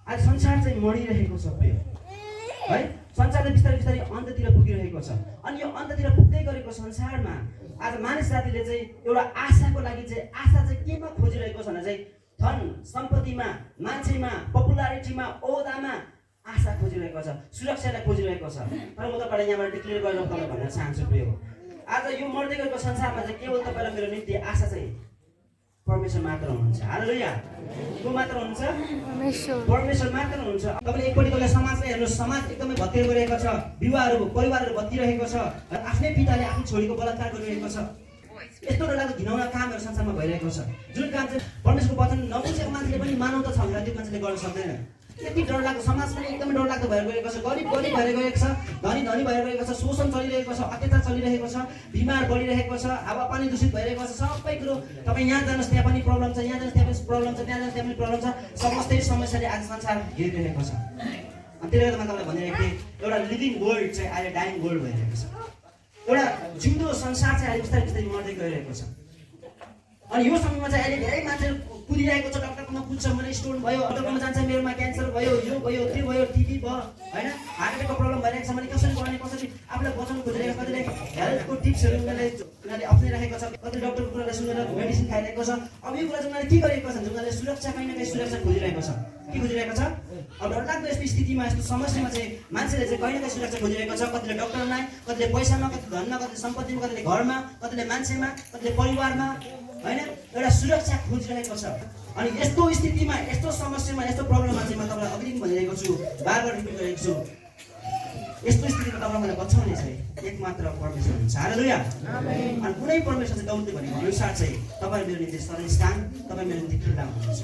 आज संसार चाहिँ मरिरहेको छ प्रिय है। संसारले बिस्तारै बिस्तारै अन्ततिर पुगिरहेको छ। अनि यो अन्ततिर पुग्दै गरेको संसारमा आज मानिस जातिले चाहिँ एउटा आशाको लागि चाहिँ आशा चाहिँ केमा खोजिरहेको छ भने चाहिँ धन सम्पत्तिमा, मान्छेमा, पपुलारिटीमा, ओहदामा आशा खोजिरहेको छ, सुरक्षालाई खोजिरहेको छ। तर म तपाईँलाई यहाँबाट डिक्लेयर गरेर तपाईँलाई भन्न चाहन्छु प्रिय हो, आज यो मर्दै गएको संसारमा चाहिँ केवल तपाईँलाई मेरो निम्ति आशा चाहिँ परमेश्वर मात्र हुनुहुन्छ। हालेलुया। को मात्र हुनुहुन्छ? परमेश्वर मात्र हुनुहुन्छ। तपाईँले एकपट्टि तपाईँले समाजलाई हेर्नुहोस्, समाज एकदमै भत्किएर गइरहेको छ, विवाहहरू परिवारहरू भत्किरहेको छ, आफ्नै पिताले आफ्नो छोरीको बलात्कार गरिरहेको छ। यस्तो डरलाग्दो घिनौना कामहरू संसारमा भइरहेको छ, जुन काम चाहिँ परमेश्वरको वचन नबुझेको मान्छेले पनि मानवता छ भनेर त्यो मान्छेले गर्न सक्दैन। यति डरलाग्दो समाज पनि एकदमै डरलाग्दो भएर गएको छ, गरिब गरिब भएर गएको छ, धनी धनी भएर गएको छ, शोषण चलिरहेको छ, अत्याचार चलिरहेको छ, बिमार बढिरहेको छ, हावापानी दूषित भइरहेको छ, सबै कुरो। तपाईँ यहाँ जानुहोस् त्यहाँ पनि प्रब्लम छ, यहाँ जानुहोस् त्यहाँ पनि प्रब्लम छ, त्यहाँ जानुहोस् त्यहाँ पनि प्रब्लम छ। समस्तै समस्याले आज संसार घेरिरहेको छ। अनि त्यसले गर्दा म तपाईँलाई भनिरहेको थिएँ, एउटा लिभिङ वर्ल्ड चाहिँ अहिले डाइङ वर्ल्ड भइरहेको छ। एउटा जिउँदो संसार चाहिँ अहिले बिस्तारै बिस्तारै मर्दै गइरहेको छ। अनि यो समयमा चाहिँ अहिले धेरै मान्छेहरू कुदिरहेको छ, डक्टरकोमा पुग्छ, मैले स्टोन भयो, डक्टरकोमा जान्छ, मेरोमा क्यान्सर भयो, यो भयो, त्यो भयो, टिबी भयो, होइन, हार्ट एटेकको प्रब्लम भइरहेको छ। मैले कसरी गर्ने, कसरी आफूलाई बचाउनु खोजिरहेको छ, कतिले हेल्थको टिप्सहरू उनीहरूले अप्नाइरहेको छ, कतिले डक्टरको कुरालाई सुनेर मेडिसिन खाइरहेको छ। अब यो कुरा चाहिँ उनीहरूले के गरिरहेको छ भने उनीहरूले सुरक्षा कहीँ न कहीँ सुरक्षा खोजिरहेको छ। के खोजिरहेको छ? अब डरलाग्दो यस्तो स्थितिमा, यस्तो समस्यामा चाहिँ मान्छेले चाहिँ कहीँ न कहीँ सुरक्षा खोजिरहेको छ। कतिले डक्टरमा, कतिले पैसामा, कतिले धनमा, कतिले सम्पत्तिमा, कतिले घरमा, कतिले मान्छेमा, कतिले परिवारमा, होइन, एउटा सुरक्षा खोजिरहेको छ। अनि यस्तो स्थितिमा, यस्तो समस्यामा, यस्तो प्रब्लममा चाहिँ म तपाईँलाई अघि पनि भनिरहेको छु, बारबार रिपिट गरेको छु, यस्तो स्थितिमा तपाईँलाई मलाई बचाउने चाहिँ एकमात्र परमेश्वर हुन्छ। हालेलुया। अनि कुनै परमेश्वर चाहिँ दौड्दै भनेको अनुसार चाहिँ तपाईँ मेरो निम्ति सरल स्थान, तपाईँ मेरो निम्ति किल्ला हुनुहुन्छ।